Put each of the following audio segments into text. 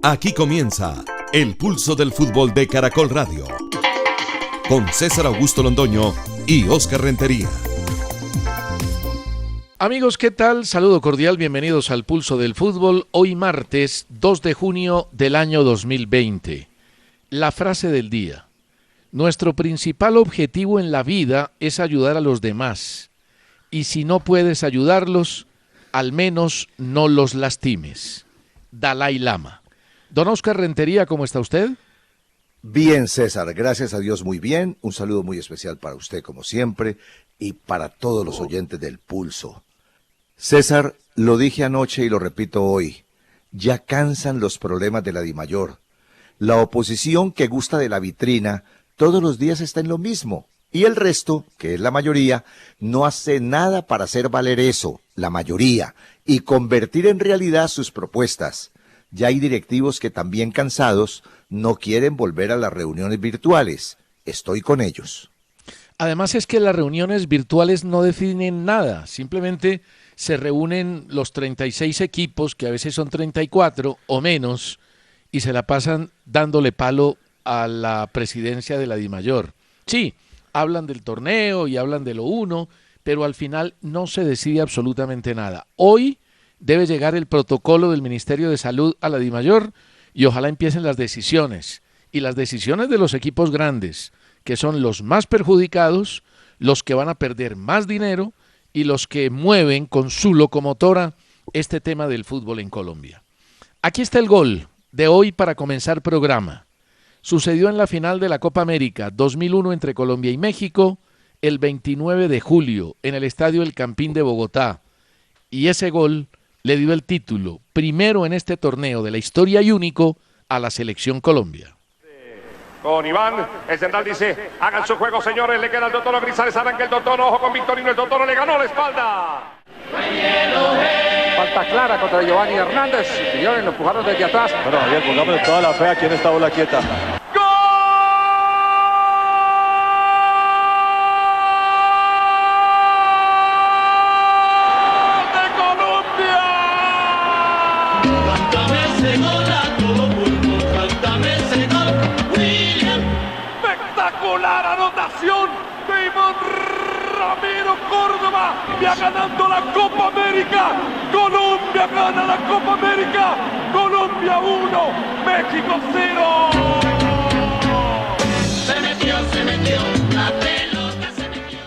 Aquí comienza El Pulso del Fútbol de Caracol Radio, con César Augusto Londoño y Oscar Rentería. Amigos, ¿qué tal? Saludo cordial, bienvenidos al Pulso del Fútbol. Hoy martes 2 de junio del año 2020. La frase del día: nuestro principal objetivo en la vida es ayudar a los demás. Y si no puedes ayudarlos, al menos no los lastimes. Dalai Lama. Don Oscar Rentería, ¿cómo está usted? Bien, César, gracias a Dios muy bien. Un saludo muy especial para usted, como siempre, y para todos los oyentes del Pulso. César, lo dije anoche y lo repito hoy, ya cansan los problemas de la Dimayor. La oposición que gusta de la vitrina todos los días está en lo mismo, y el resto, que es la mayoría, no hace nada para hacer valer eso, la mayoría, y convertir en realidad sus propuestas. Ya hay directivos que también cansados no quieren volver a las reuniones virtuales. Estoy con ellos. Además es que las reuniones virtuales no definen nada, simplemente se reúnen los 36 equipos, que a veces son 34 o menos, y se la pasan dándole palo a la presidencia de la Dimayor. Sí, hablan del torneo y hablan de lo uno, pero al final no se decide absolutamente nada. Hoy debe llegar el protocolo del Ministerio de Salud a la Dimayor y ojalá empiecen las decisiones. Y las decisiones de los equipos grandes, que son los más perjudicados, los que van a perder más dinero y los que mueven con su locomotora este tema del fútbol en Colombia. Aquí está el gol de hoy para comenzar programa. Sucedió en la final de la Copa América 2001 entre Colombia y México el 29 de julio en el Estadio El Campín de Bogotá. Y ese gol le dio el título, primero en este torneo de la historia y único, a la Selección Colombia. Con Iván, el central dice, hagan su juego, señores, le queda el Totoro Grisales, arranca el Totoro, ojo con Victorino, el Totoro le ganó la espalda. Falta clara contra Giovanni Hernández, señores, lo empujaron desde atrás. Bueno, Javier, pongámosle toda la fe aquí en esta bola quieta. Anotación de Iván Ramiro Córdoba, ya ganando la Copa América. Colombia gana la Copa América. Colombia 1, México 0. Se metió, la pelota se metió.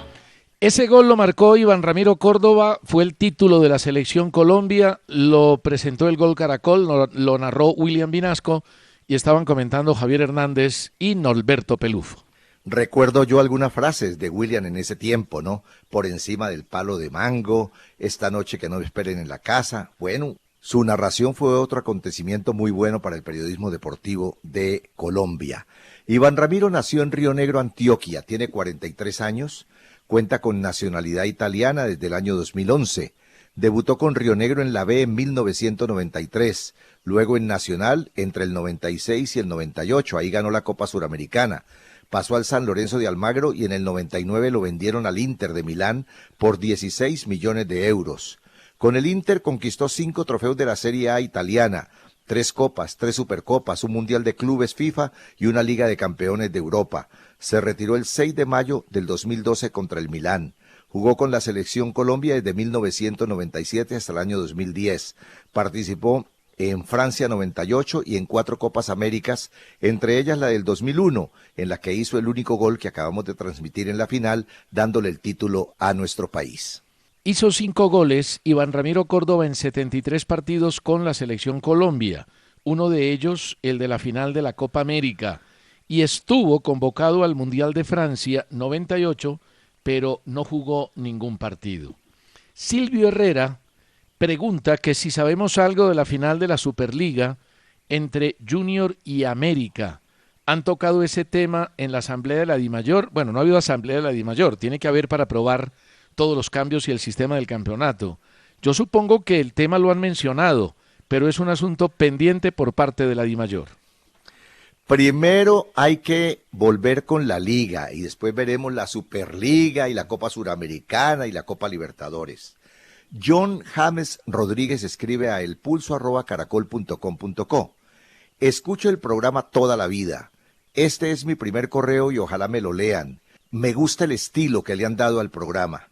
Ese gol lo marcó Iván Ramiro Córdoba, fue el título de la Selección Colombia, lo presentó el Gol Caracol, lo narró William Vinasco y estaban comentando Javier Hernández y Norberto Pelufo. Recuerdo yo algunas frases de William en ese tiempo, ¿no? Por encima del palo de mango, esta noche que no me esperen en la casa. Bueno, su narración fue otro acontecimiento muy bueno para el periodismo deportivo de Colombia. Iván Ramiro nació en Río Negro, Antioquia, tiene 43 años, cuenta con nacionalidad italiana desde el año 2011. Debutó con Río Negro en la B en 1993, luego en Nacional entre el 96 y el 98, ahí ganó la Copa Suramericana. Pasó al San Lorenzo de Almagro y en el 99 lo vendieron al Inter de Milán por 16 millones de euros. Con el Inter conquistó 5 trofeos de la Serie A italiana, 3 copas, 3 supercopas, un mundial de clubes FIFA y una Liga de Campeones de Europa. Se retiró el 6 de mayo del 2012 contra el Milán. Jugó con la Selección Colombia desde 1997 hasta el año 2010. Participó en Francia 98 y en 4 Copas Américas, entre ellas la del 2001, en la que hizo el único gol que acabamos de transmitir en la final, dándole el título a nuestro país. Hizo 5 goles Iván Ramiro Córdoba en 73 partidos con la Selección Colombia, uno de ellos el de la final de la Copa América, y estuvo convocado al Mundial de Francia 98, pero no jugó ningún partido. Silvio Herrera pregunta que si sabemos algo de la final de la Superliga entre Junior y América. ¿Han tocado ese tema en la Asamblea de la Dimayor? Bueno, no ha habido Asamblea de la Dimayor, tiene que haber para aprobar todos los cambios y el sistema del campeonato. Yo supongo que el tema lo han mencionado, pero es un asunto pendiente por parte de la Dimayor. Primero hay que volver con la Liga y después veremos la Superliga y la Copa Suramericana y la Copa Libertadores. John James Rodríguez escribe a elpulso@caracol.com.co Escucho el programa toda la vida. Este es mi primer correo y ojalá me lo lean. Me gusta el estilo que le han dado al programa.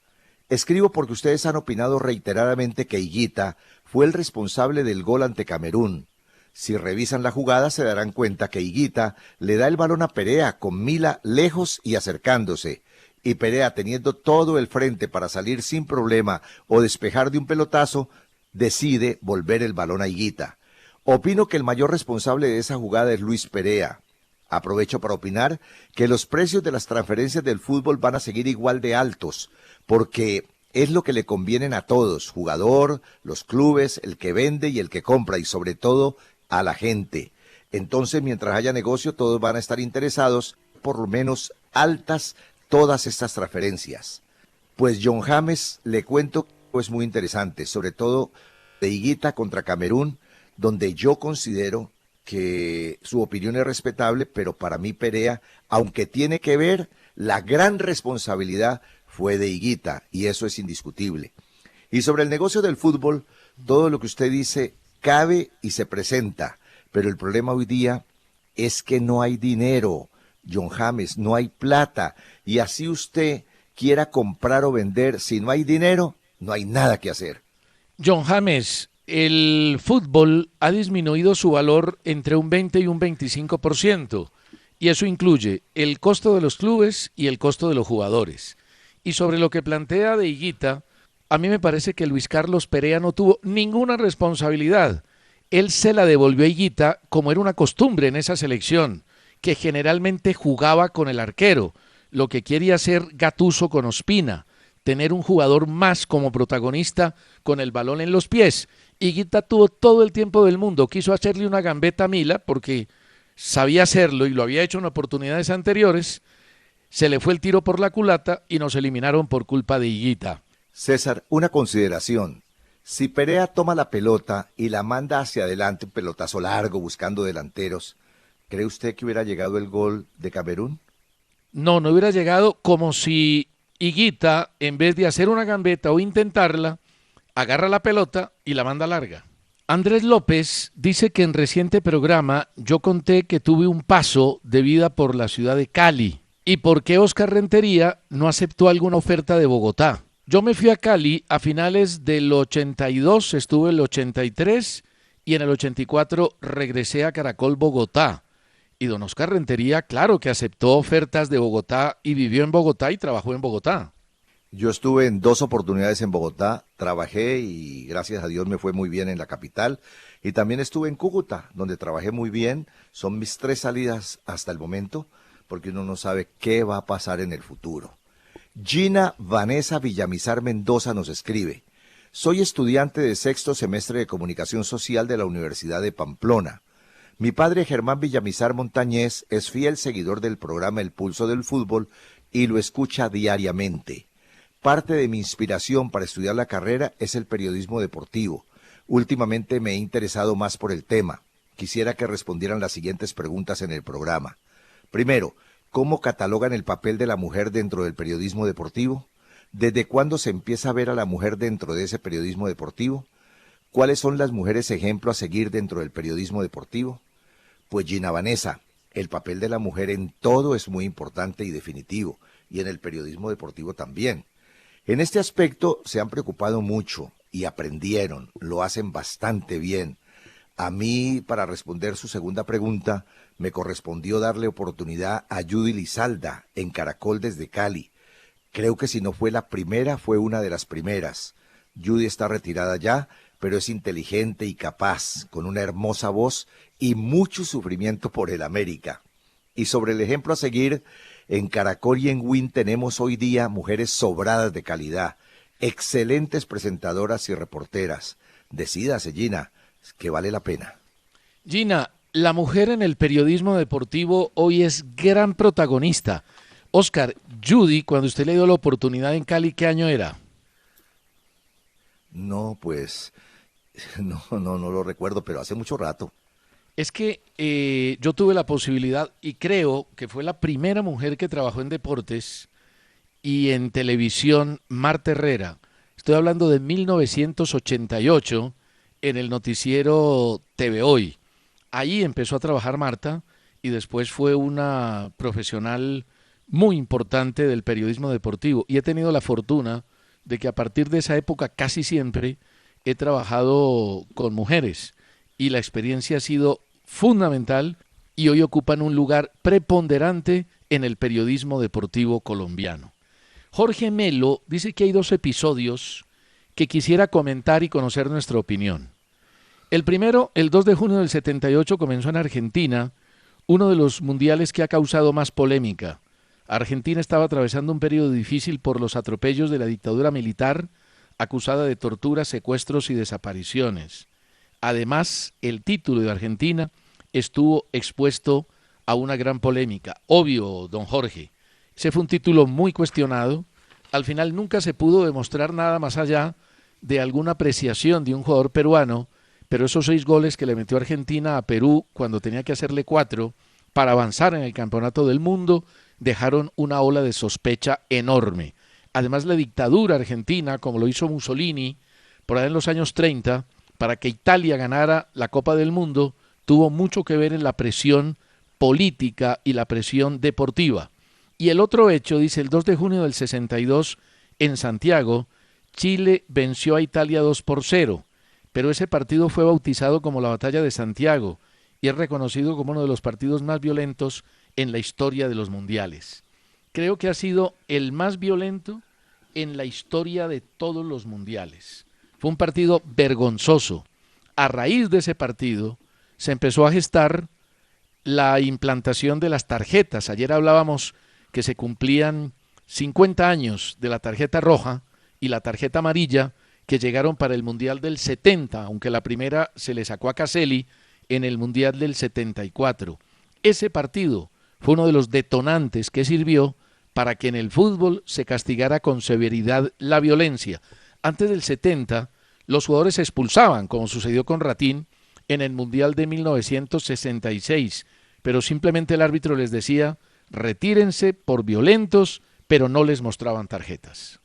Escribo porque ustedes han opinado reiteradamente que Higuita fue el responsable del gol ante Camerún. Si revisan la jugada se darán cuenta que Higuita le da el balón a Perea con Mila lejos y acercándose. Y Perea, teniendo todo el frente para salir sin problema o despejar de un pelotazo, decide volver el balón a Higuita. Opino que el mayor responsable de esa jugada es Luis Perea. Aprovecho para opinar que los precios de las transferencias del fútbol van a seguir igual de altos, porque es lo que le convienen a todos, jugador, los clubes, el que vende y el que compra, y sobre todo a la gente. Entonces, mientras haya negocio, todos van a estar interesados, por lo menos altas, todas estas transferencias. Pues John James, le cuento, es muy interesante, sobre todo de Higuita contra Camerún, donde yo considero que su opinión es respetable, pero para mí Perea, aunque tiene que ver, la gran responsabilidad fue de Higuita, y eso es indiscutible. Y sobre el negocio del fútbol, todo lo que usted dice cabe y se presenta, pero el problema hoy día es que no hay dinero, John James, no hay plata, y así usted quiera comprar o vender, si no hay dinero, no hay nada que hacer. John James, el fútbol ha disminuido su valor entre un 20 y un 25%, y eso incluye el costo de los clubes y el costo de los jugadores. Y sobre lo que plantea de Higuita, a mí me parece que Luis Carlos Perea no tuvo ninguna responsabilidad. Él se la devolvió a Higuita como era una costumbre en esa selección, que generalmente jugaba con el arquero, lo que quería hacer Gattuso con Ospina, tener un jugador más como protagonista con el balón en los pies. Higuita tuvo todo el tiempo del mundo, quiso hacerle una gambeta a Mila porque sabía hacerlo y lo había hecho en oportunidades anteriores, se le fue el tiro por la culata y nos eliminaron por culpa de Higuita. César, una consideración. Si Perea toma la pelota y la manda hacia adelante, un pelotazo largo buscando delanteros, ¿cree usted que hubiera llegado el gol de Camerún? No hubiera llegado, como si Higuita, en vez de hacer una gambeta o intentarla, agarra la pelota y la manda larga. Andrés López dice que en reciente programa yo conté que tuve un paso de vida por la ciudad de Cali y por qué Oscar Rentería no aceptó alguna oferta de Bogotá. Yo me fui a Cali a finales del 82, estuve el 83 y en el 84 regresé a Caracol Bogotá. Y don Oscar Rentería, claro que aceptó ofertas de Bogotá y vivió en Bogotá y trabajó en Bogotá. Yo estuve en 2 oportunidades en Bogotá, trabajé y gracias a Dios me fue muy bien en la capital. Y también estuve en Cúcuta, donde trabajé muy bien. Son mis 3 salidas hasta el momento, porque uno no sabe qué va a pasar en el futuro. Gina Vanessa Villamizar Mendoza nos escribe: soy estudiante de 6º semestre de Comunicación Social de la Universidad de Pamplona. Mi padre Germán Villamizar Montañez es fiel seguidor del programa El Pulso del Fútbol y lo escucha diariamente. Parte de mi inspiración para estudiar la carrera es el periodismo deportivo. Últimamente me he interesado más por el tema. Quisiera que respondieran las siguientes preguntas en el programa. Primero, ¿cómo catalogan el papel de la mujer dentro del periodismo deportivo? ¿Desde cuándo se empieza a ver a la mujer dentro de ese periodismo deportivo? ¿Cuáles son las mujeres ejemplo a seguir dentro del periodismo deportivo? Pues Gina Vanessa, el papel de la mujer en todo es muy importante y definitivo, y en el periodismo deportivo también. En este aspecto se han preocupado mucho y aprendieron, lo hacen bastante bien. A mí, para responder su segunda pregunta, me correspondió darle oportunidad a Judy Lizalda en Caracol desde Cali. Creo que si no fue la primera, fue una de las primeras. Judy está retirada ya, pero es inteligente y capaz, con una hermosa voz y mucho sufrimiento por el América. Y sobre el ejemplo a seguir, en Caracol y en Win tenemos hoy día mujeres sobradas de calidad, excelentes presentadoras y reporteras. Decídase, Gina, que vale la pena. Gina, la mujer en el periodismo deportivo hoy es gran protagonista. Oscar, Judy, cuando usted le dio la oportunidad en Cali, ¿qué año era? No, pues, no lo recuerdo, pero hace mucho rato. Es que yo tuve la posibilidad y creo que fue la primera mujer que trabajó en deportes y en televisión, Marta Herrera. Estoy hablando de 1988 en el noticiero TV Hoy. Ahí empezó a trabajar Marta y después fue una profesional muy importante del periodismo deportivo. Y he tenido la fortuna de que a partir de esa época casi siempre he trabajado con mujeres y la experiencia ha sido fundamental y hoy ocupan un lugar preponderante en el periodismo deportivo colombiano. Jorge Melo dice que hay 2 episodios que quisiera comentar y conocer nuestra opinión. El primero, el 2 de junio del 78, comenzó en Argentina, uno de los mundiales que ha causado más polémica. Argentina estaba atravesando un periodo difícil por los atropellos de la dictadura militar, acusada de torturas, secuestros y desapariciones. Además, el título de Argentina estuvo expuesto a una gran polémica. Obvio, don Jorge, ese fue un título muy cuestionado. Al final nunca se pudo demostrar nada más allá de alguna apreciación de un jugador peruano, pero esos 6 goles que le metió Argentina a Perú cuando tenía que hacerle 4 para avanzar en el campeonato del mundo dejaron una ola de sospecha enorme. Además, la dictadura argentina, como lo hizo Mussolini por ahí en los años 30, para que Italia ganara la Copa del Mundo, tuvo mucho que ver en la presión política y la presión deportiva. Y el otro hecho, dice, el 2 de junio del 62, en Santiago, Chile venció a Italia 2-0, pero ese partido fue bautizado como la Batalla de Santiago y es reconocido como uno de los partidos más violentos en la historia de los mundiales. Creo que ha sido el más violento en la historia de todos los mundiales. Fue un partido vergonzoso. A raíz de ese partido se empezó a gestar la implantación de las tarjetas. Ayer hablábamos que se cumplían 50 años de la tarjeta roja y la tarjeta amarilla que llegaron para el Mundial del 70, aunque la primera se le sacó a Caselli en el Mundial del 74. Ese partido fue uno de los detonantes que sirvió para que en el fútbol se castigara con severidad la violencia. Antes del 70, los jugadores se expulsaban, como sucedió con Ratín en el Mundial de 1966, pero simplemente el árbitro les decía, retírense por violentos, pero no les mostraban tarjetas.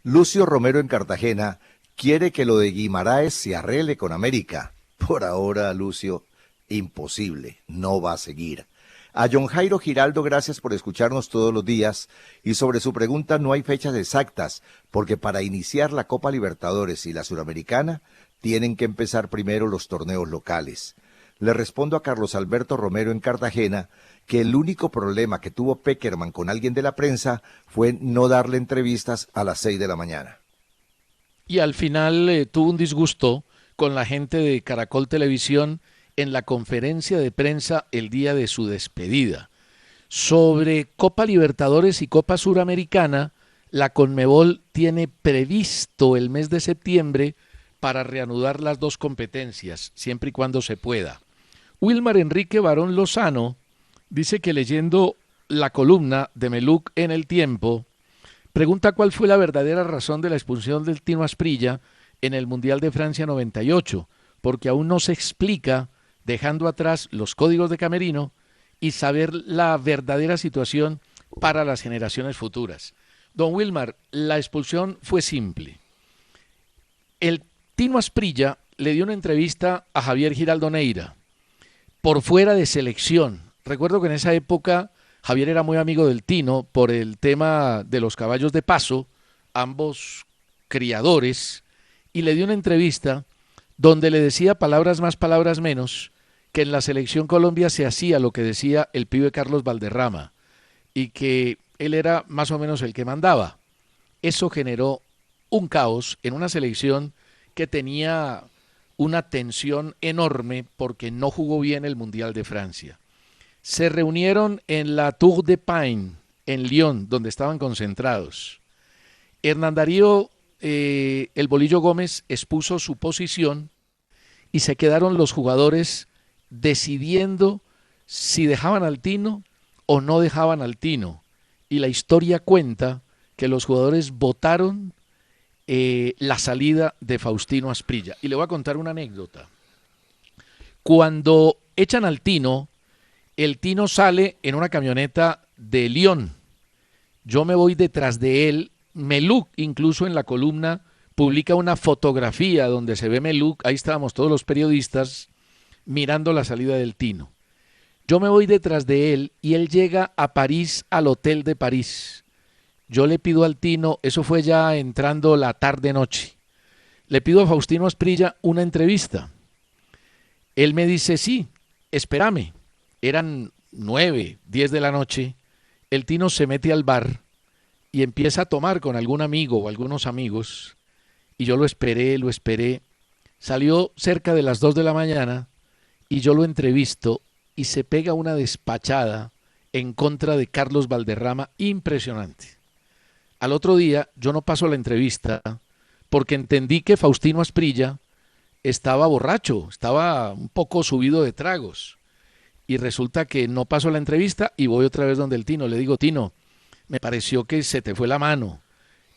Lucio Romero en Cartagena quiere que lo de Guimaraes se arregle con América. Por ahora, Lucio, imposible, no va a seguir. A John Jairo Giraldo, gracias por escucharnos todos los días. Y sobre su pregunta, no hay fechas exactas, porque para iniciar la Copa Libertadores y la Suramericana, tienen que empezar primero los torneos locales. Le respondo a Carlos Alberto Romero en Cartagena que el único problema que tuvo Peckerman con alguien de la prensa fue no darle entrevistas a las 6 de la mañana. Y al final tuvo un disgusto con la gente de Caracol Televisión en la conferencia de prensa el día de su despedida. Sobre Copa Libertadores y Copa Suramericana, la Conmebol tiene previsto el mes de septiembre para reanudar las 2 competencias, siempre y cuando se pueda. Wilmar Enrique Barón Lozano dice que leyendo la columna de Meluc en El Tiempo, pregunta cuál fue la verdadera razón de la expulsión del Tino Asprilla en el Mundial de Francia 98, porque aún no se explica, dejando atrás los códigos de camerino y saber la verdadera situación para las generaciones futuras. Don Wilmar, la expulsión fue simple. El Tino Asprilla le dio una entrevista a Javier Giraldo Neira, por fuera de selección. Recuerdo que en esa época Javier era muy amigo del Tino por el tema de los caballos de paso, ambos criadores, y le dio una entrevista donde le decía palabras más, palabras menos, que en la selección Colombia se hacía lo que decía el pibe Carlos Valderrama y que él era más o menos el que mandaba. Eso generó un caos en una selección que tenía una tensión enorme porque no jugó bien el Mundial de Francia. Se reunieron en la Tour de Pine, en Lyon, donde estaban concentrados. Hernán Darío, el Bolillo Gómez, expuso su posición y se quedaron los jugadores decidiendo si dejaban al Tino o no dejaban al Tino. Y la historia cuenta que los jugadores votaron la salida de Faustino Asprilla. Y le voy a contar una anécdota. Cuando echan al Tino, el Tino sale en una camioneta de Lyon. Yo me voy detrás de él. Meluc, incluso en la columna, publica una fotografía donde se ve Meluc. Ahí estábamos todos los periodistas. mirando la salida del Tino. Yo me voy detrás de él y él llega a París, al hotel de París. Yo le pido al Tino, eso fue ya entrando la tarde-noche, le pido a Faustino Asprilla una entrevista. Él me dice, sí, espérame. Eran 9, 10 de la noche. El Tino se mete al bar y empieza a tomar con algún amigo o algunos amigos. Y yo lo esperé. Salió cerca de las 2 de la mañana y yo lo entrevisto y se pega una despachada en contra de Carlos Valderrama impresionante. Al otro día yo no paso la entrevista porque entendí que Faustino Asprilla estaba borracho, estaba un poco subido de tragos. Y resulta que no paso la entrevista y voy otra vez donde el Tino. Le digo, Tino, me pareció que se te fue la mano.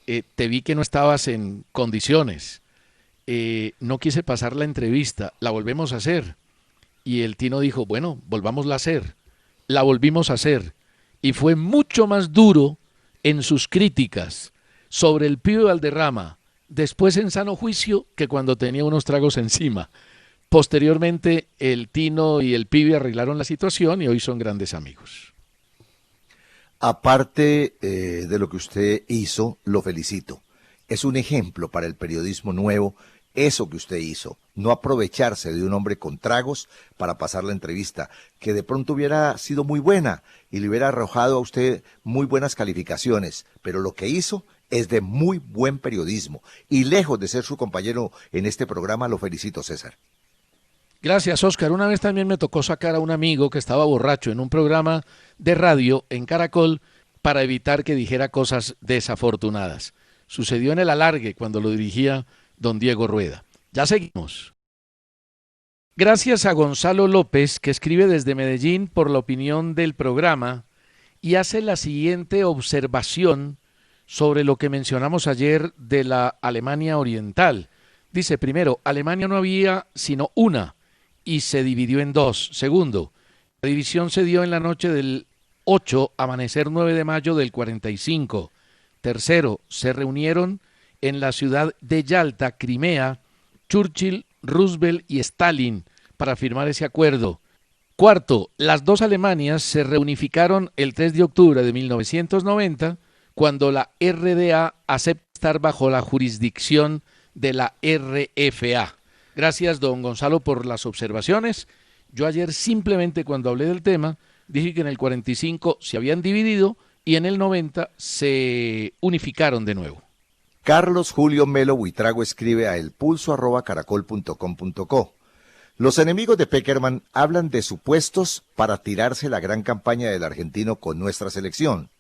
Te vi que no estabas en condiciones. No quise pasar la entrevista, la volvemos a hacer. Y el Tino dijo, bueno, volvámosla a hacer. La volvimos a hacer. Y fue mucho más duro en sus críticas sobre el pibe Valderrama, después en sano juicio, que cuando tenía unos tragos encima. Posteriormente, el Tino y el pibe arreglaron la situación y hoy son grandes amigos. Aparte de lo que usted hizo, lo felicito. Es un ejemplo para el periodismo nuevo, eso que usted hizo. No aprovecharse de un hombre con tragos para pasar la entrevista, que de pronto hubiera sido muy buena y le hubiera arrojado a usted muy buenas calificaciones. Pero lo que hizo es de muy buen periodismo. Y lejos de ser su compañero en este programa, lo felicito, César. Gracias, Oscar. Una vez también me tocó sacar a un amigo que estaba borracho en un programa de radio en Caracol para evitar que dijera cosas desafortunadas. Sucedió en el alargue cuando lo dirigía don Diego Rueda. Ya seguimos. Gracias a Gonzalo López, que escribe desde Medellín por la opinión del programa y hace la siguiente observación sobre lo que mencionamos ayer de la Alemania Oriental. Dice, primero, Alemania no había sino una y se dividió en dos. Segundo, la división se dio en la noche del 8, amanecer 9 de mayo del 45. Tercero, se reunieron en la ciudad de Yalta, Crimea, Churchill, Roosevelt y Stalin para firmar ese acuerdo. Cuarto, las dos Alemanias se reunificaron el 3 de octubre de 1990, cuando la RDA acepta estar bajo la jurisdicción de la RFA. Gracias, don Gonzalo, por las observaciones. Yo ayer simplemente cuando hablé del tema dije que en el 45 se habían dividido y en el 90 se unificaron de nuevo. Carlos Julio Melo Buitrago escribe a elpulso@caracol.com.co. Los enemigos de Pekerman hablan de supuestos para tirarse la gran campaña del argentino con nuestra selección.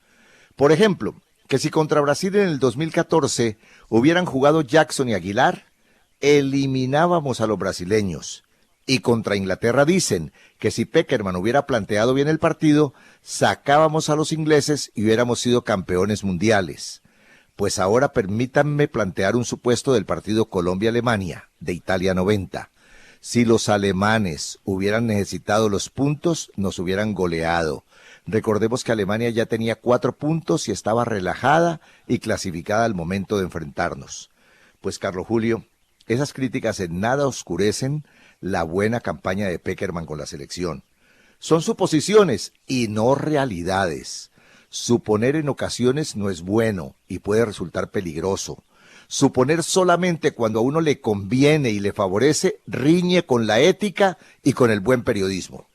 Por ejemplo, que si contra Brasil en el 2014 hubieran jugado Jackson y Aguilar, eliminábamos a los brasileños. Y contra Inglaterra dicen que si Pekerman hubiera planteado bien el partido, sacábamos a los ingleses y hubiéramos sido campeones mundiales. Pues ahora permítanme plantear un supuesto del partido Colombia-Alemania, de Italia 90. Si los alemanes hubieran necesitado los puntos, nos hubieran goleado. Recordemos que Alemania ya tenía 4 puntos y estaba relajada y clasificada al momento de enfrentarnos. Pues, Carlos Julio, esas críticas en nada oscurecen la buena campaña de Pekerman con la selección. Son suposiciones y no realidades. Suponer en ocasiones no es bueno y puede resultar peligroso. Suponer solamente cuando a uno le conviene y le favorece riñe con la ética y con el buen periodismo.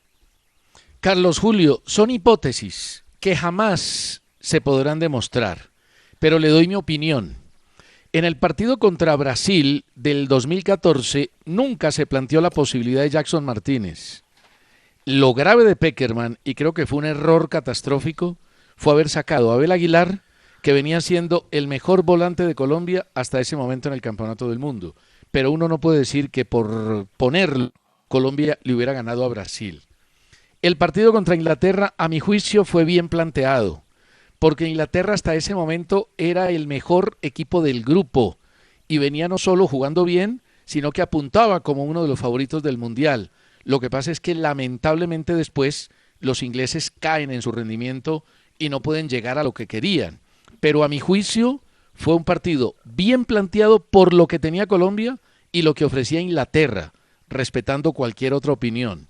Carlos Julio, son hipótesis que jamás se podrán demostrar, pero le doy mi opinión. En el partido contra Brasil del 2014 nunca se planteó la posibilidad de Jackson Martínez. Lo grave de Pekerman, y creo que fue un error catastrófico, fue haber sacado a Abel Aguilar, que venía siendo el mejor volante de Colombia hasta ese momento en el Campeonato del Mundo. Pero uno no puede decir que por ponerlo Colombia le hubiera ganado a Brasil. El partido contra Inglaterra, a mi juicio, fue bien planteado, porque Inglaterra hasta ese momento era el mejor equipo del grupo y venía no solo jugando bien, sino que apuntaba como uno de los favoritos del Mundial. Lo que pasa es que lamentablemente después los ingleses caen en su rendimiento y no pueden llegar a lo que querían. Pero a mi juicio fue un partido bien planteado por lo que tenía Colombia y lo que ofrecía Inglaterra. respetando cualquier otra opinión.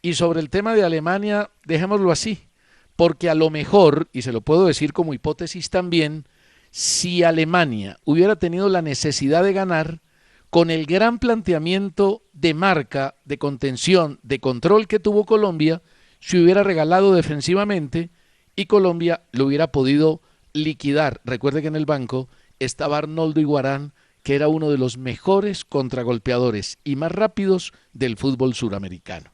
Y sobre el tema de Alemania, dejémoslo así, porque a lo mejor, y se lo puedo decir como hipótesis también, si Alemania hubiera tenido la necesidad de ganar, con el gran planteamiento de marca, de contención, de control que tuvo Colombia, se hubiera regalado defensivamente y Colombia lo hubiera podido liquidar. Recuerde que en el banco estaba Arnoldo Iguarán, que era uno de los mejores contragolpeadores y más rápidos del fútbol suramericano.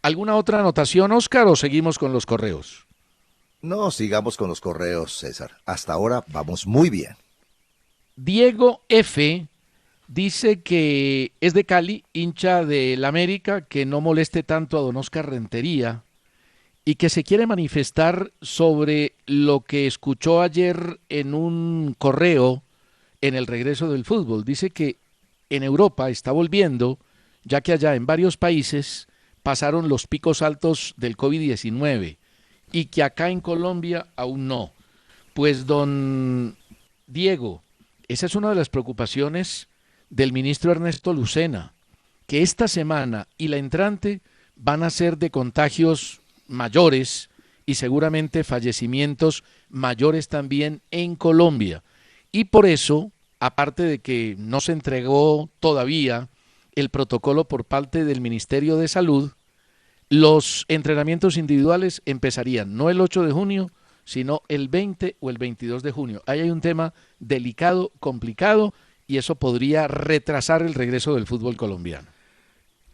¿Alguna otra anotación, Oscar, o seguimos con los correos? No, sigamos con los correos, César. Hasta ahora vamos muy bien. Diego F. dice que es de Cali, hincha del América, que no moleste tanto a don Oscar Rentería y que se quiere manifestar sobre lo que escuchó ayer en un correo en el regreso del fútbol. Dice que en Europa está volviendo, ya que allá en varios países pasaron los picos altos del COVID-19 y que acá en Colombia aún no. Pues don Diego, esa es una de las preocupaciones del ministro Ernesto Lucena, que esta semana y la entrante van a ser de contagios mayores y seguramente fallecimientos mayores también en Colombia. Y por eso, aparte de que no se entregó todavía el protocolo por parte del Ministerio de Salud, los entrenamientos individuales empezarían no el 8 de junio, sino el 20 o el 22 de junio. Ahí hay un tema delicado, complicado, y eso podría retrasar el regreso del fútbol colombiano.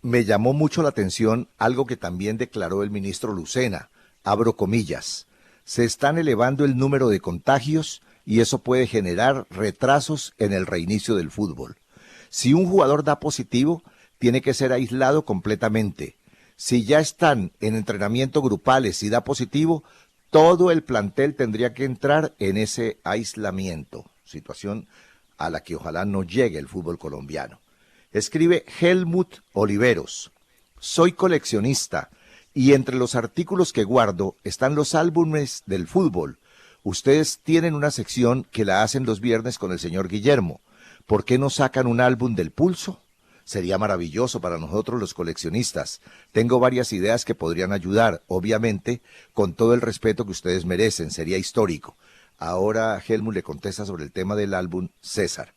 Me llamó mucho la atención algo que también declaró el ministro Lucena, abro comillas, se están elevando el número de contagios y eso puede generar retrasos en el reinicio del fútbol. Si un jugador da positivo, tiene que ser aislado completamente. Si ya están en entrenamiento grupales y da positivo, todo el plantel tendría que entrar en ese aislamiento, situación a la que ojalá no llegue el fútbol colombiano. Escribe Helmut Oliveros, soy coleccionista y entre los artículos que guardo están los álbumes del fútbol. Ustedes tienen una sección que la hacen los viernes con el señor Guillermo. ¿Por qué no sacan un álbum del pulso? Sería maravilloso para nosotros los coleccionistas. Tengo varias ideas que podrían ayudar, obviamente, con todo el respeto que ustedes merecen, sería histórico. Ahora Helmut le contesta sobre el tema del álbum César.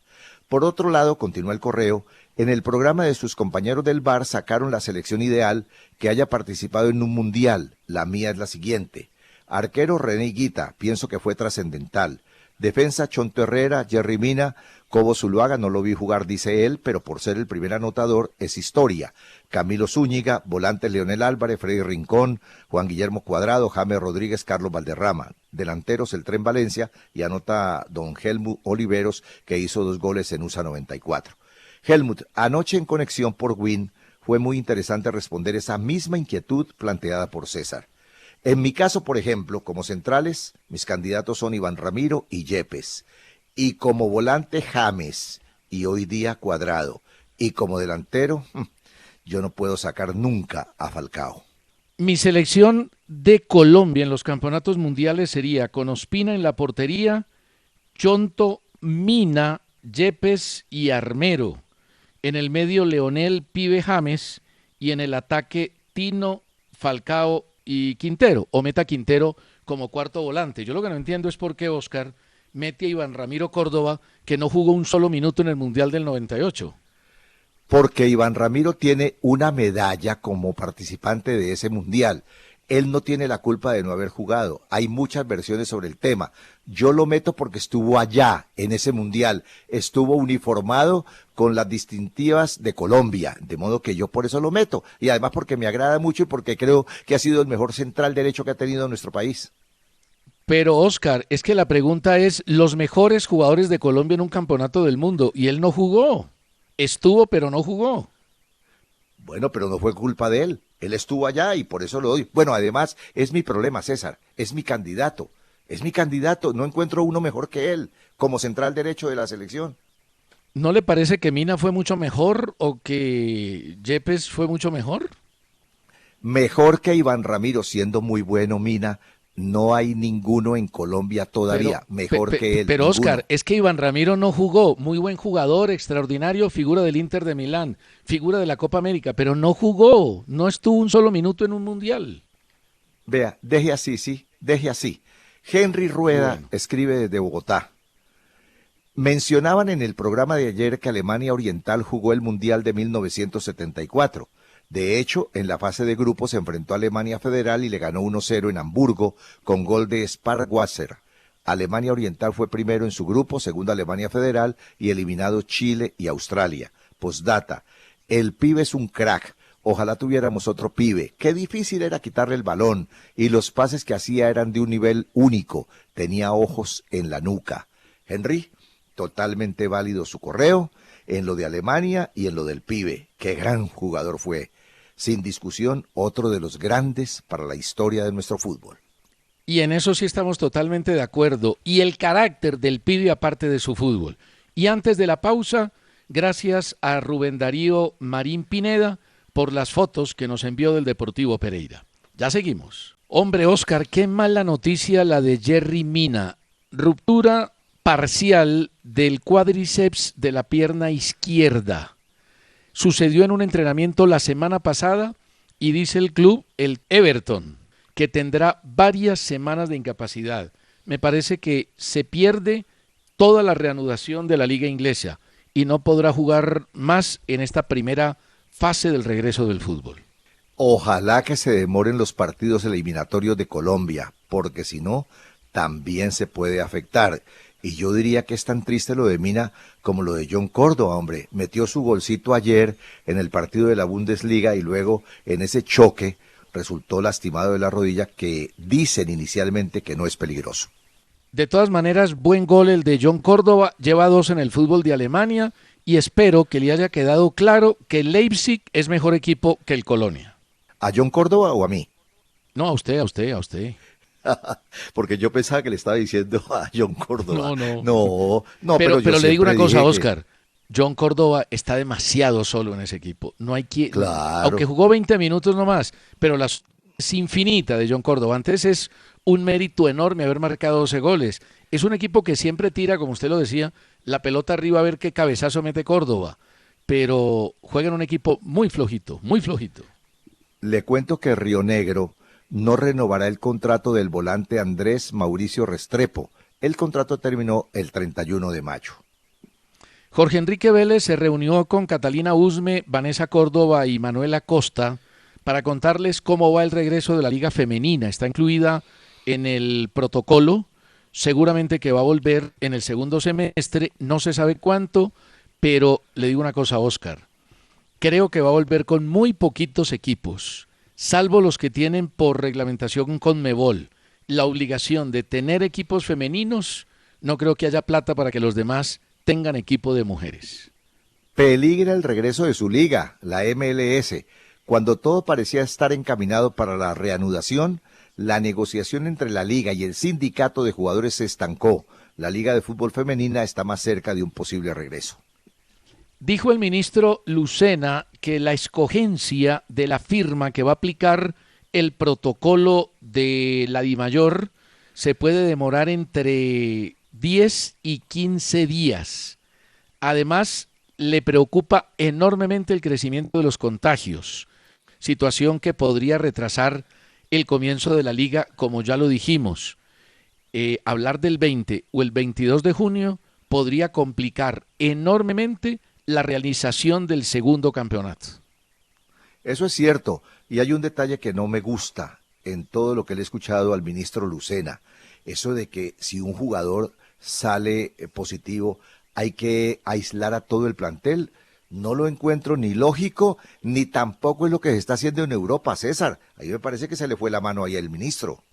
Por otro lado, continúa el correo, en el programa de sus compañeros del bar sacaron la selección ideal que haya participado en un mundial. La mía es la siguiente. Arquero René Higuita, pienso que fue trascendental. Defensa Chonto Herrera, Jerry Mina, Cobo Zuluaga, no lo vi jugar, dice él, pero por ser el primer anotador es historia. Camilo Zúñiga, volantes Leonel Álvarez, Freddy Rincón, Juan Guillermo Cuadrado, James Rodríguez, Carlos Valderrama. Delanteros el Tren Valencia y anota don Helmut Oliveros, que hizo 2 goles en USA 94. Helmut, anoche en Conexión por Win fue muy interesante responder esa misma inquietud planteada por César. En mi caso, por ejemplo, como centrales, mis candidatos son Iván Ramiro y Yepes. Y como volante, James. Y hoy día, Cuadrado. Y como delantero, yo no puedo sacar nunca a Falcao. Mi selección de Colombia en los campeonatos mundiales sería con Ospina en la portería, Chonto, Mina, Yepes y Armero. En el medio, Leonel, Pibe, James. Y en el ataque, Tino, Falcao y Quintero, o meta Quintero como cuarto volante. Yo lo que no entiendo es por qué Oscar mete a Iván Ramiro Córdoba, que no jugó un solo minuto en el Mundial del 98. Porque Iván Ramiro tiene una medalla como participante de ese Mundial. Él no tiene la culpa de no haber jugado. Hay muchas versiones sobre el tema. Yo lo meto porque estuvo allá, en ese Mundial. Estuvo uniformado con las distintivas de Colombia. De modo que yo por eso lo meto. Y además porque me agrada mucho y porque creo que ha sido el mejor central derecho que ha tenido nuestro país. Pero Oscar, es que la pregunta es, los mejores jugadores de Colombia en un campeonato del mundo, y él no jugó. Estuvo, pero no jugó. Bueno, pero no fue culpa de él. Él estuvo allá y por eso lo doy. Bueno, además, es mi problema, César. Es mi candidato. Es mi candidato. No encuentro uno mejor que él como central derecho de la selección. ¿No le parece que Mina fue mucho mejor o que Yepes fue mucho mejor? Mejor que Iván Ramiro, siendo muy bueno Mina, No hay ninguno en Colombia todavía mejor que él. Pero ninguno. Oscar, es que Iván Ramiro no jugó, muy buen jugador, extraordinario, figura del Inter de Milán, figura de la Copa América, pero no jugó, no estuvo un solo minuto en un mundial. Vea, deje así, sí, deje así. Henry Rueda escribe desde Bogotá. Mencionaban en el programa de ayer que Alemania Oriental jugó el Mundial de 1974. De hecho, en la fase de grupos se enfrentó a Alemania Federal y le ganó 1-0 en Hamburgo con gol de Sparwasser. Alemania Oriental fue primero en su grupo, segundo Alemania Federal y eliminado Chile y Australia. Postdata, el pibe es un crack. Ojalá tuviéramos otro pibe. Qué difícil era quitarle el balón y los pases que hacía eran de un nivel único. Tenía ojos en la nuca. Henry, totalmente válido su correo en lo de Alemania y en lo del pibe. Qué gran jugador fue. Sin discusión, otro de los grandes para la historia de nuestro fútbol. Y en eso sí estamos totalmente de acuerdo. Y el carácter del pibe aparte de su fútbol. Y antes de la pausa, gracias a Rubén Darío Marín Pineda por las fotos que nos envió del Deportivo Pereira. Ya seguimos. Hombre, Oscar, qué mala noticia la de Yerry Mina. Ruptura parcial del cuádriceps de la pierna izquierda. Sucedió en un entrenamiento la semana pasada y dice el club, el Everton, que tendrá varias semanas de incapacidad. Me parece que se pierde toda la reanudación de la liga inglesa y no podrá jugar más en esta primera fase del regreso del fútbol. Ojalá que se demoren los partidos eliminatorios de Colombia, porque si no, también se puede afectar. Y yo diría que es tan triste lo de Mina como lo de John Córdoba, hombre. Metió su golcito ayer en el partido de la Bundesliga y luego en ese choque resultó lastimado de la rodilla, que dicen inicialmente que no es peligroso. De todas maneras, buen gol el de John Córdoba, lleva 2 en el fútbol de Alemania y espero que le haya quedado claro que el Leipzig es mejor equipo que el Colonia. ¿A John Córdoba o a mí? No, a usted. Porque yo pensaba que le estaba diciendo a John Córdoba. No, pero yo le digo una siempre cosa, dije Oscar. John Córdoba está demasiado solo en ese equipo. No hay quien, Claro. aunque jugó 20 minutos nomás, pero la es infinita de John Córdoba. Antes es un mérito enorme haber marcado 12 goles. Es un equipo que siempre tira, como usted lo decía, la pelota arriba a ver qué cabezazo mete Córdoba. Pero juega en un equipo muy flojito, muy flojito. Le cuento que Río Negro no renovará el contrato del volante Andrés Mauricio Restrepo. El contrato terminó el 31 de mayo. Jorge Enrique Vélez se reunió con Catalina Usme, Vanessa Córdoba y Manuela Costa para contarles cómo va el regreso de la Liga Femenina. Está incluida en el protocolo, seguramente que va a volver en el segundo semestre, no se sabe cuánto, pero le digo una cosa, Oscar, creo que va a volver con muy poquitos equipos, salvo los que tienen por reglamentación Conmebol la obligación de tener equipos femeninos. No creo que haya plata para que los demás tengan equipo de mujeres. Peligra el regreso de su liga, la MLS. Cuando todo parecía estar encaminado para la reanudación, la negociación entre la liga y el sindicato de jugadores se estancó. La liga de fútbol femenina está más cerca de un posible regreso. Dijo el ministro Lucena que la escogencia de la firma que va a aplicar el protocolo de la DIMAYOR se puede demorar entre 10 y 15 días. Además, le preocupa enormemente el crecimiento de los contagios, situación que podría retrasar el comienzo de la liga, como ya lo dijimos. Hablar del 20 o el 22 de junio podría complicar enormemente la realización del segundo campeonato. Eso es cierto, y hay un detalle que no me gusta en todo lo que le he escuchado al ministro Lucena, eso de que si un jugador sale positivo hay que aislar a todo el plantel. No lo encuentro ni lógico, ni tampoco es lo que se está haciendo en Europa, César. Ahí me parece que se le fue la mano ahí al ministro.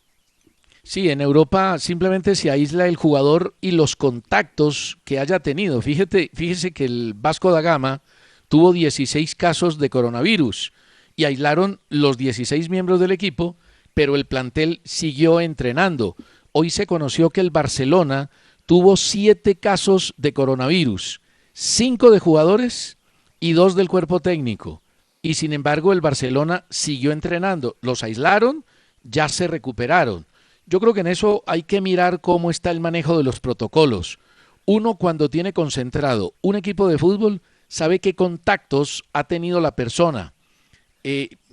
Sí, en Europa simplemente se aísla el jugador y los contactos que haya tenido. Fíjese que el Vasco da Gama tuvo 16 casos de coronavirus y aislaron los 16 miembros del equipo, pero el plantel siguió entrenando. Hoy se conoció que el Barcelona tuvo 7 casos de coronavirus, 5 de jugadores y 2 del cuerpo técnico. Y sin embargo el Barcelona siguió entrenando. Los aislaron, ya se recuperaron. Yo creo que en eso hay que mirar cómo está el manejo de los protocolos. Uno cuando tiene concentrado un equipo de fútbol sabe qué contactos ha tenido la persona,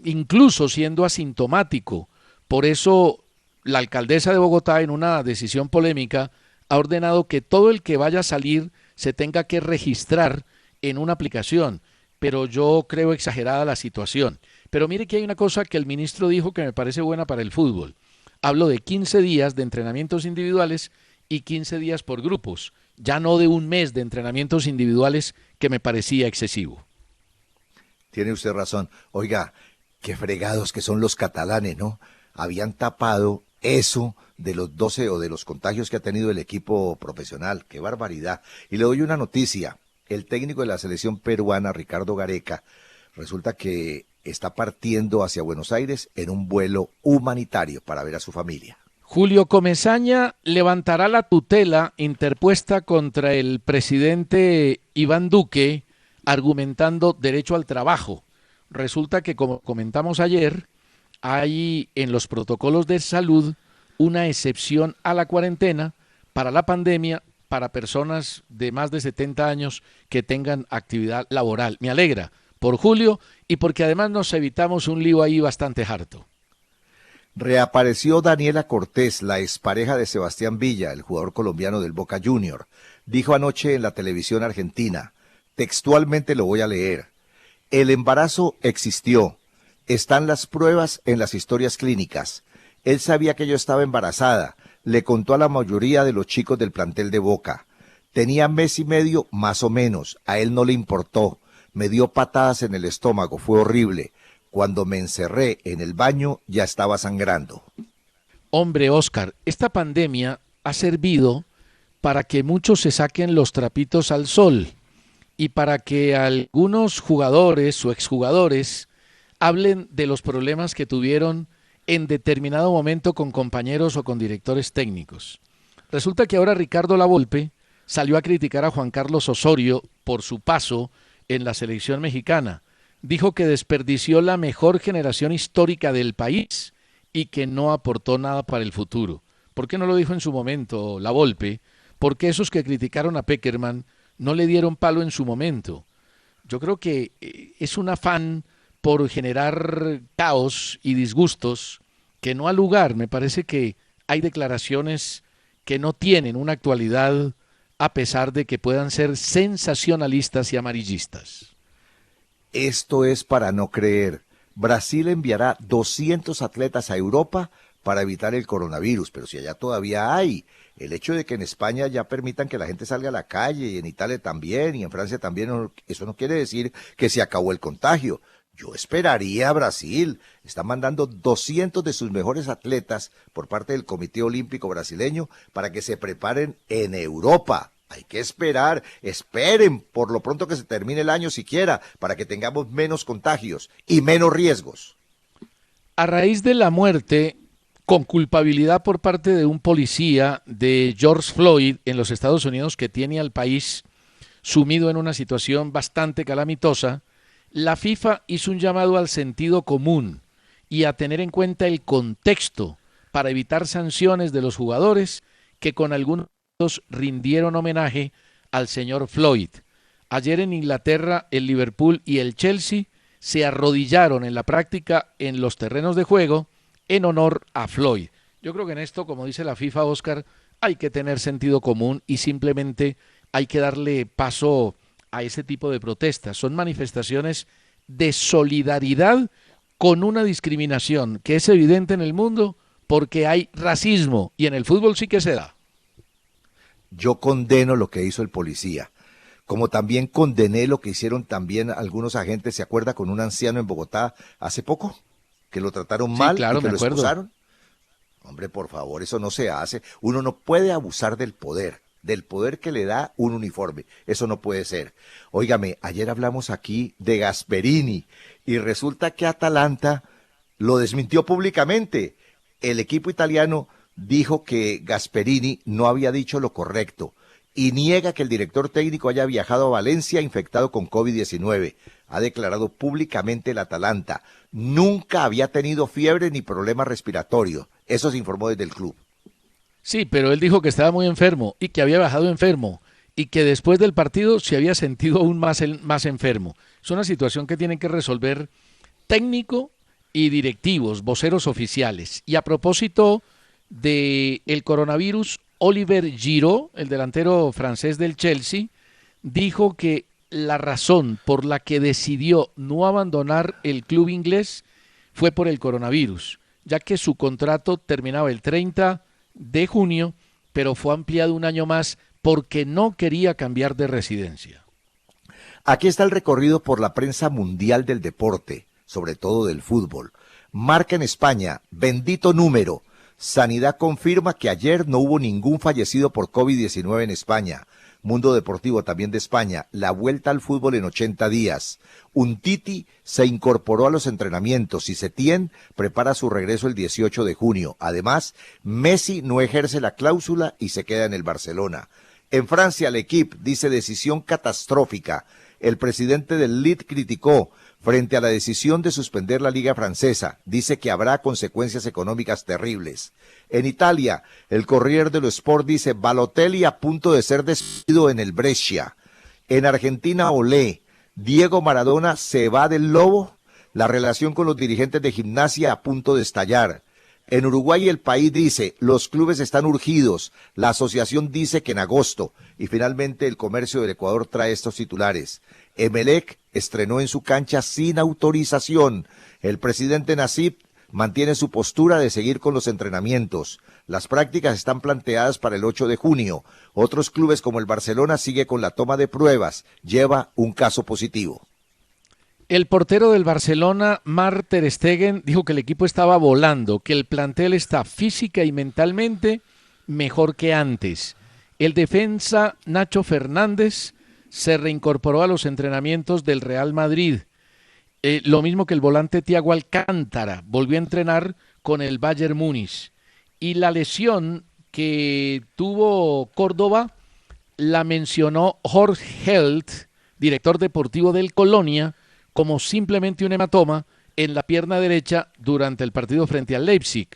incluso siendo asintomático. Por eso la alcaldesa de Bogotá, en una decisión polémica, ha ordenado que todo el que vaya a salir se tenga que registrar en una aplicación, pero yo creo exagerada la situación. Pero mire que hay una cosa que el ministro dijo que me parece buena para el fútbol. Hablo de 15 días de entrenamientos individuales y 15 días por grupos, ya no de un mes de entrenamientos individuales que me parecía excesivo. Tiene usted razón. Oiga, qué fregados que son los catalanes, ¿no? Habían tapado eso de los 12 o de los contagios que ha tenido el equipo profesional. ¡Qué barbaridad! Y le doy una noticia. El técnico de la selección peruana, Ricardo Gareca, resulta que está partiendo hacia Buenos Aires en un vuelo humanitario para ver a su familia. Julio Comesaña levantará la tutela interpuesta contra el presidente Iván Duque, argumentando derecho al trabajo. Resulta que, como comentamos ayer, hay en los protocolos de salud una excepción a la cuarentena para la pandemia para personas de más de 70 años que tengan actividad laboral. Me alegra por Julio y porque además nos evitamos un lío ahí bastante harto. Reapareció Daniela Cortés, la expareja de Sebastián Villa, el jugador colombiano del Boca Junior. Dijo anoche en la televisión argentina, textualmente lo voy a leer: el embarazo existió, están las pruebas en las historias clínicas. Él sabía que yo estaba embarazada, le contó a la mayoría de los chicos del plantel de Boca. Tenía mes y medio más o menos, a él no le importó, me dio patadas en el estómago, fue horrible. Cuando me encerré en el baño ya estaba sangrando. Hombre, Oscar, esta pandemia ha servido para que muchos se saquen los trapitos al sol y para que algunos jugadores o exjugadores hablen de los problemas que tuvieron en determinado momento con compañeros o con directores técnicos. Resulta que ahora Ricardo Lavolpe salió a criticar a Juan Carlos Osorio por su paso en la selección mexicana. Dijo que desperdició la mejor generación histórica del país y que no aportó nada para el futuro. ¿Por qué no lo dijo en su momento Lavolpe? Porque esos que criticaron a Pekerman no le dieron palo en su momento. Yo creo que es un afán por generar caos y disgustos que no ha lugar. Me parece que hay declaraciones que no tienen una actualidad a pesar de que puedan ser sensacionalistas y amarillistas. Esto es para no creer. Brasil enviará 200 atletas a Europa para evitar el coronavirus, pero si allá todavía hay. El hecho de que en España ya permitan que la gente salga a la calle, y en Italia también, y en Francia también, eso no quiere decir que se acabó el contagio. Yo esperaría a Brasil. Está mandando 200 de sus mejores atletas por parte del Comité Olímpico Brasileño para que se preparen en Europa. Hay que esperar, esperen por lo pronto que se termine el año siquiera, para que tengamos menos contagios y menos riesgos. A raíz de la muerte, con culpabilidad por parte de un policía de George Floyd en los Estados Unidos, que tiene al país sumido en una situación bastante calamitosa, la FIFA hizo un llamado al sentido común y a tener en cuenta el contexto para evitar sanciones de los jugadores que con algunos rindieron homenaje al señor Floyd. Ayer en Inglaterra, el Liverpool y el Chelsea se arrodillaron en la práctica en los terrenos de juego en honor a Floyd. Yo creo que en esto, como dice la FIFA, Oscar, hay que tener sentido común y simplemente hay que darle paso a ese tipo de protestas. Son manifestaciones de solidaridad con una discriminación que es evidente en el mundo porque hay racismo y en el fútbol sí que se da. Yo condeno lo que hizo el policía, como también condené lo que hicieron también algunos agentes. ¿Se acuerda con un anciano en Bogotá hace poco? Que lo trataron mal, claro, y que me lo acuerdo. expulsaron. Hombre, por favor, eso no se hace. Uno no puede abusar del poder que le da un uniforme. Eso no puede ser. Óigame, ayer hablamos aquí de Gasperini y resulta que Atalanta lo desmintió públicamente. El equipo italiano dijo que Gasperini no había dicho lo correcto y niega que el director técnico haya viajado a Valencia infectado con COVID-19. Ha declarado públicamente el Atalanta. Nunca había tenido fiebre ni problema respiratorio. Eso se informó desde el club. Sí, pero él dijo que estaba muy enfermo y que había bajado enfermo y que después del partido se había sentido aún más enfermo. Es una situación que tienen que resolver técnico y directivos, voceros oficiales. Y a propósito de el coronavirus, Oliver Giroud, el delantero francés del Chelsea, dijo que la razón por la que decidió no abandonar el club inglés fue por el coronavirus, ya que su contrato terminaba el 30 de junio, pero fue ampliado un año más porque no quería cambiar de residencia. Aquí está el recorrido por la prensa mundial del deporte, sobre todo del fútbol. Marca en España, bendito número. Sanidad confirma que ayer no hubo ningún fallecido por COVID-19 en España. Mundo Deportivo también de España, la vuelta al fútbol en 80 días. Umtiti se incorporó a los entrenamientos y Setién prepara su regreso el 18 de junio. Además, Messi no ejerce la cláusula y se queda en el Barcelona. En Francia, L'Équipe dice decisión catastrófica. El presidente del Lille criticó frente a la decisión de suspender la Liga Francesa. Dice que habrá consecuencias económicas terribles. En Italia, el Corriere dello Sport dice Balotelli a punto de ser despedido en el Brescia. En Argentina, Olé, Diego Maradona se va del Lobo. La relación con los dirigentes de Gimnasia a punto de estallar. En Uruguay, El País dice, los clubes están urgidos, la asociación dice que en agosto, y finalmente el Comercio del Ecuador trae estos titulares. Emelec estrenó en su cancha sin autorización. El presidente Nasib mantiene su postura de seguir con los entrenamientos. Las prácticas están planteadas para el 8 de junio. Otros clubes como el Barcelona sigue con la toma de pruebas, lleva un caso positivo. El portero del Barcelona, Marc Ter Stegen, dijo que el equipo estaba volando, que el plantel está física y mentalmente mejor que antes. El defensa Nacho Fernández se reincorporó a los entrenamientos del Real Madrid. Lo mismo que el volante Thiago Alcántara, volvió a entrenar con el Bayern Múnich. Y la lesión que tuvo Córdoba la mencionó Jorge Held, director deportivo del Colonia, como simplemente un hematoma en la pierna derecha durante el partido frente al Leipzig.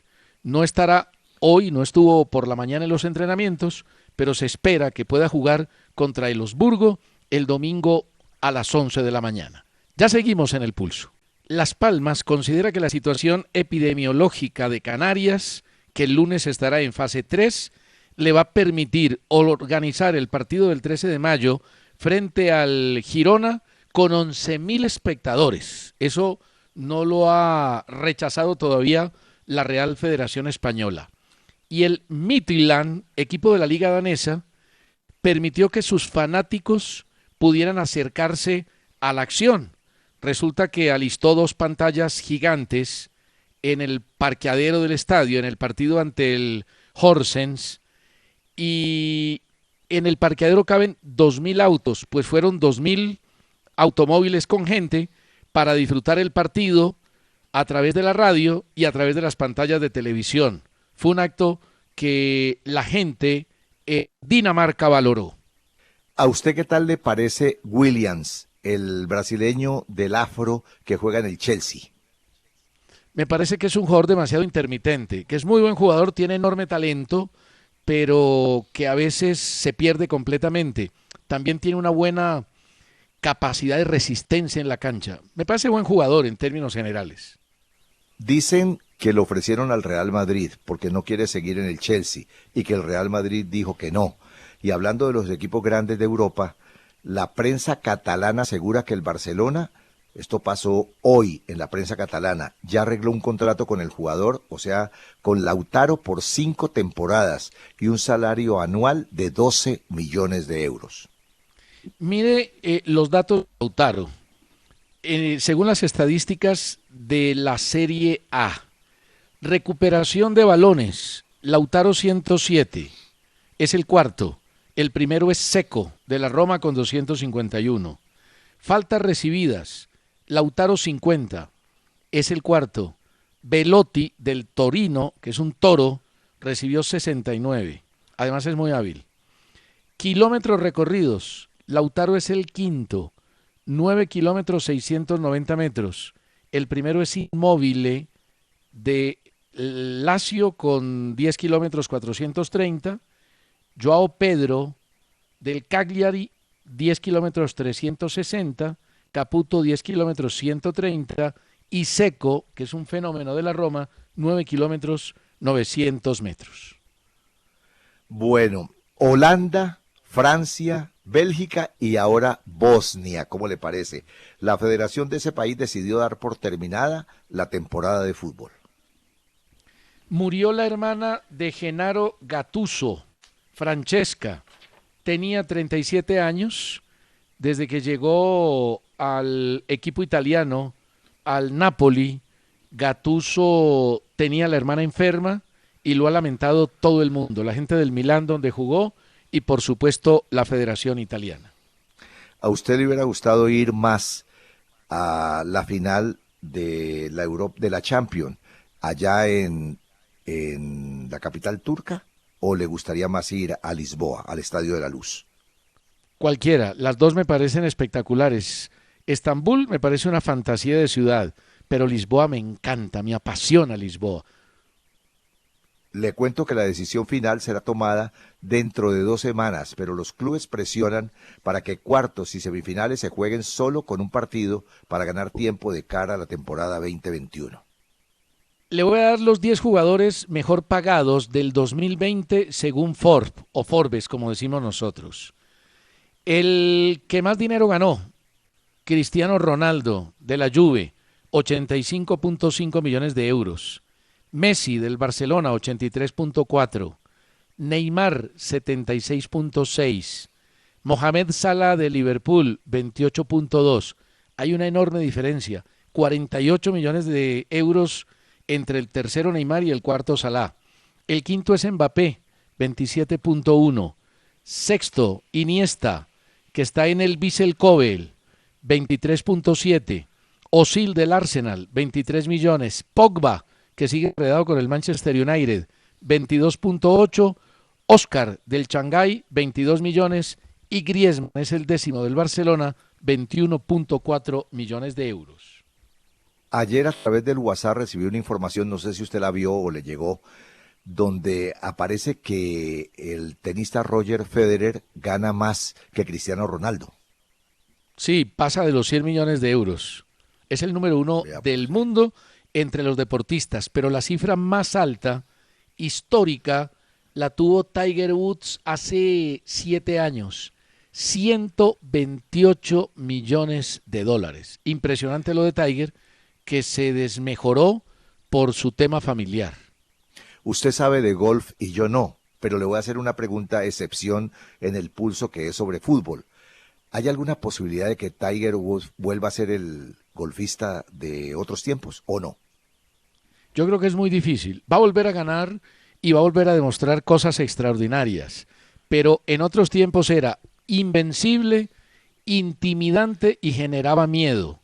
No estará hoy, no estuvo por la mañana en los entrenamientos, pero se espera que pueda jugar contra el Augsburgo el domingo a las 11 de la mañana. Ya seguimos en el pulso. Las Palmas considera que la situación epidemiológica de Canarias, que el lunes estará en fase 3, le va a permitir organizar el partido del 13 de mayo frente al Girona con 11.000 espectadores. Eso no lo ha rechazado todavía la Real Federación Española. Y el Midtjylland, equipo de la Liga Danesa, permitió que sus fanáticos pudieran acercarse a la acción. Resulta que alistó 2 pantallas gigantes en el parqueadero del estadio, en el partido ante el Horsens, y en el parqueadero caben 2.000 autos, pues fueron 2.000 automóviles con gente para disfrutar el partido a través de la radio y a través de las pantallas de televisión. Fue un acto que la gente Dinamarca valoró. ¿A usted qué tal le parece Williams, el brasileño del Afro que juega en el Chelsea? Me parece que es un jugador demasiado intermitente, que es muy buen jugador, tiene enorme talento, pero que a veces se pierde completamente. También tiene una buena capacidad de resistencia en la cancha. Me parece buen jugador en términos generales. Dicen que lo ofrecieron al Real Madrid porque no quiere seguir en el Chelsea y que el Real Madrid dijo que no. Y hablando de los equipos grandes de Europa, la prensa catalana asegura que el Barcelona, esto pasó hoy en la prensa catalana, ya arregló un contrato con el jugador, o sea, con Lautaro por 5 temporadas y un salario anual de 12 millones de euros. Mire los datos de Lautaro. Según las estadísticas de la Serie A, recuperación de balones, Lautaro 107, es el cuarto. El primero es Seco, de la Roma, con 251. Faltas recibidas, Lautaro 50, es el cuarto. Belotti, del Torino, que es un toro, recibió 69. Además es muy hábil. Kilómetros recorridos, Lautaro es el quinto, 9 kilómetros 690 metros. El primero es Immobile de Lazio con 10 kilómetros 430, Joao Pedro del Cagliari 10 kilómetros 360, Caputo 10 kilómetros 130 y Seco, que es un fenómeno de la Roma, 9 kilómetros 900 metros. Bueno, Holanda, Francia, Bélgica y ahora Bosnia, ¿cómo le parece? La federación de ese país decidió dar por terminada la temporada de fútbol. Murió la hermana de Gennaro Gattuso, Francesca. Tenía 37 años desde que llegó al equipo italiano, al Napoli. Gattuso tenía a la hermana enferma y lo ha lamentado todo el mundo, la gente del Milán donde jugó y por supuesto la Federación Italiana. ¿A usted le hubiera gustado ir más a la final de la Champions allá en la capital turca o le gustaría más ir a Lisboa, al Estadio de la Luz? Cualquiera, las dos me parecen espectaculares. Estambul me parece una fantasía de ciudad, pero Lisboa me encanta, me apasiona Lisboa. Le cuento que la decisión final será tomada dentro de 2 semanas, pero los clubes presionan para que cuartos y semifinales se jueguen solo con un partido para ganar tiempo de cara a la temporada 2021. Le voy a dar los 10 jugadores mejor pagados del 2020 según Forbes, como decimos nosotros. El que más dinero ganó, Cristiano Ronaldo, de la Juve, 85.5 millones de euros. Messi, del Barcelona, 83.4. Neymar, 76.6. Mohamed Salah, de Liverpool, 28.2. Hay una enorme diferencia, 48 millones de euros entre el tercero Neymar y el cuarto Salah. El quinto es Mbappé, 27.1. Sexto, Iniesta, que está en el Vissel Kobe, 23.7. Özil del Arsenal, 23 millones. Pogba, que sigue enredado con el Manchester United, 22.8. Oscar del Shanghái, 22 millones. Y Griezmann es el 10º del Barcelona, 21.4 millones de euros. Ayer a través del WhatsApp recibí una información, no sé si usted la vio o le llegó, donde aparece que el tenista Roger Federer gana más que Cristiano Ronaldo. Sí, pasa de los 100 millones de euros. Es el número 1 del mundo entre los deportistas, pero la cifra más alta, histórica, la tuvo Tiger Woods hace 7 años. 128 millones de dólares. Impresionante lo de Tiger, que se desmejoró por su tema familiar. Usted sabe de golf y yo no, pero le voy a hacer una pregunta excepción en el pulso que es sobre fútbol. ¿Hay alguna posibilidad de que Tiger Woods vuelva a ser el golfista de otros tiempos o no? Yo creo que es muy difícil. Va a volver a ganar y va a volver a demostrar cosas extraordinarias, pero en otros tiempos era invencible, intimidante y generaba miedo.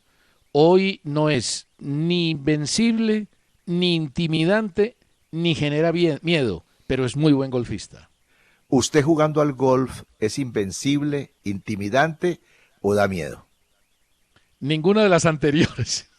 Hoy no es ni invencible, ni intimidante, ni genera miedo, pero es muy buen golfista. ¿Usted jugando al golf es invencible, intimidante o da miedo? Ninguna de las anteriores.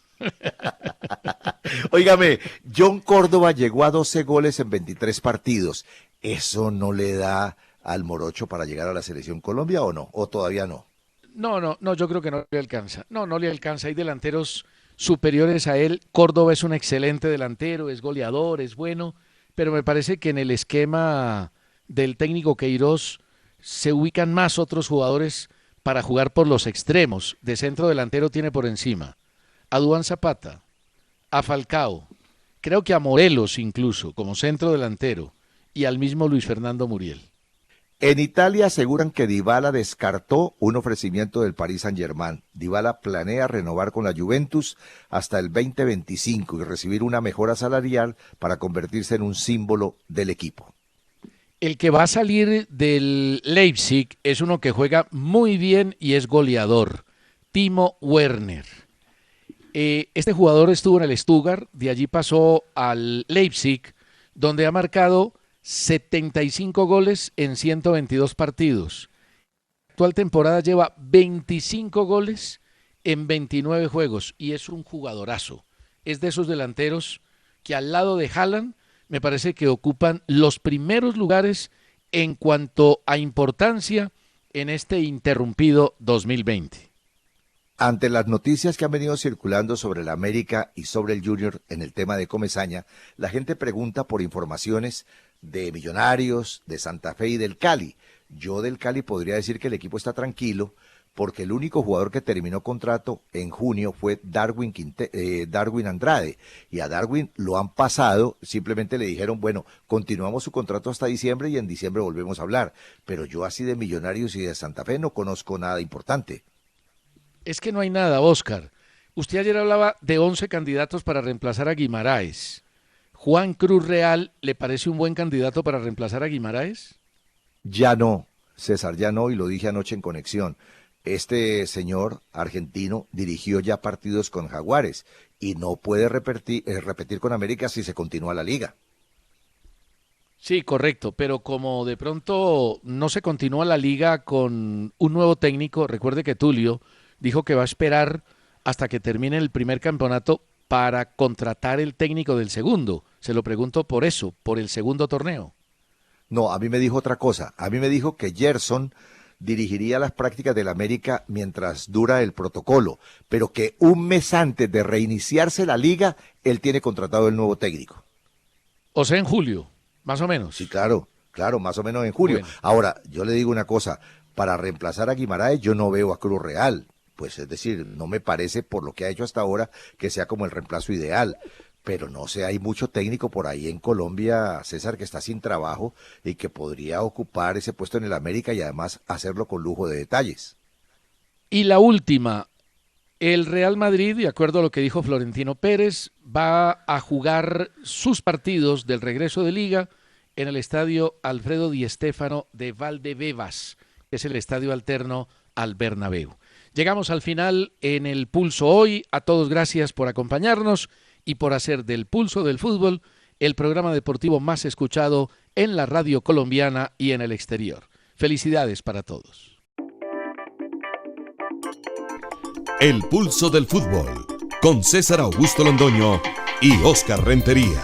Óigame, John Córdoba llegó a 12 goles en 23 partidos. ¿Eso no le da al morocho para llegar a la selección Colombia o no? ¿O todavía no? No, yo creo que no le alcanza. No le alcanza. Hay delanteros superiores a él. Córdoba es un excelente delantero, es goleador, es bueno, pero me parece que en el esquema del técnico Queiroz se ubican más otros jugadores para jugar por los extremos. De centro delantero tiene por encima a Duván Zapata, a Falcao, creo que a Morelos incluso como centro delantero y al mismo Luis Fernando Muriel. En Italia aseguran que Dybala descartó un ofrecimiento del Paris Saint-Germain. Dybala planea renovar con la Juventus hasta el 2025 y recibir una mejora salarial para convertirse en un símbolo del equipo. El que va a salir del Leipzig es uno que juega muy bien y es goleador, Timo Werner. Este jugador estuvo en el Stuttgart, de allí pasó al Leipzig, donde ha marcado 75 goles en 122 partidos. La actual temporada lleva 25 goles en 29 juegos y es un jugadorazo. Es de esos delanteros que al lado de Haaland, me parece que ocupan los primeros lugares en cuanto a importancia en este interrumpido 2020. Ante las noticias que han venido circulando sobre el América y sobre el Junior en el tema de Comesaña, la gente pregunta por informaciones de Millonarios, de Santa Fe y del Cali. Yo del Cali podría decir que el equipo está tranquilo porque el único jugador que terminó contrato en junio fue Darwin Andrade, y a Darwin lo han pasado, simplemente le dijeron, bueno, continuamos su contrato hasta diciembre y en diciembre volvemos a hablar, pero yo así de Millonarios y de Santa Fe no conozco nada importante. Es que no hay nada, Oscar. Usted ayer hablaba de 11 candidatos para reemplazar a Guimaraes. ¿Juan Cruz Real le parece un buen candidato para reemplazar a Guimaraes? Ya no, César, ya no, y lo dije anoche en Conexión. Este señor argentino dirigió ya partidos con Jaguares y no puede repetir con América si se continúa la liga. Sí, correcto, pero como de pronto no se continúa la liga con un nuevo técnico, recuerde que Tulio dijo que va a esperar hasta que termine el primer campeonato para contratar el técnico del segundo. Se lo pregunto por eso, por el segundo torneo. No, a mí me dijo otra cosa. A mí me dijo que Gerson dirigiría las prácticas del América mientras dura el protocolo, pero que un mes antes de reiniciarse la liga, él tiene contratado el nuevo técnico. O sea, en julio, más o menos. Sí, claro, más o menos en julio. Bueno. Ahora, yo le digo una cosa, para reemplazar a Guimaraes yo no veo a Cruz Real, pues es decir, no me parece por lo que ha hecho hasta ahora que sea como el reemplazo ideal. Pero no sé, hay mucho técnico por ahí en Colombia, César, que está sin trabajo y que podría ocupar ese puesto en el América y además hacerlo con lujo de detalles. Y la última, el Real Madrid, de acuerdo a lo que dijo Florentino Pérez, va a jugar sus partidos del regreso de Liga en el estadio Alfredo Di Stéfano de Valdebebas, que es el estadio alterno al Bernabéu. Llegamos al final en el Pulso hoy. A todos gracias por acompañarnos y por hacer del Pulso del Fútbol el programa deportivo más escuchado en la radio colombiana y en el exterior. Felicidades para todos. El Pulso del Fútbol, con César Augusto Londoño y Oscar Rentería.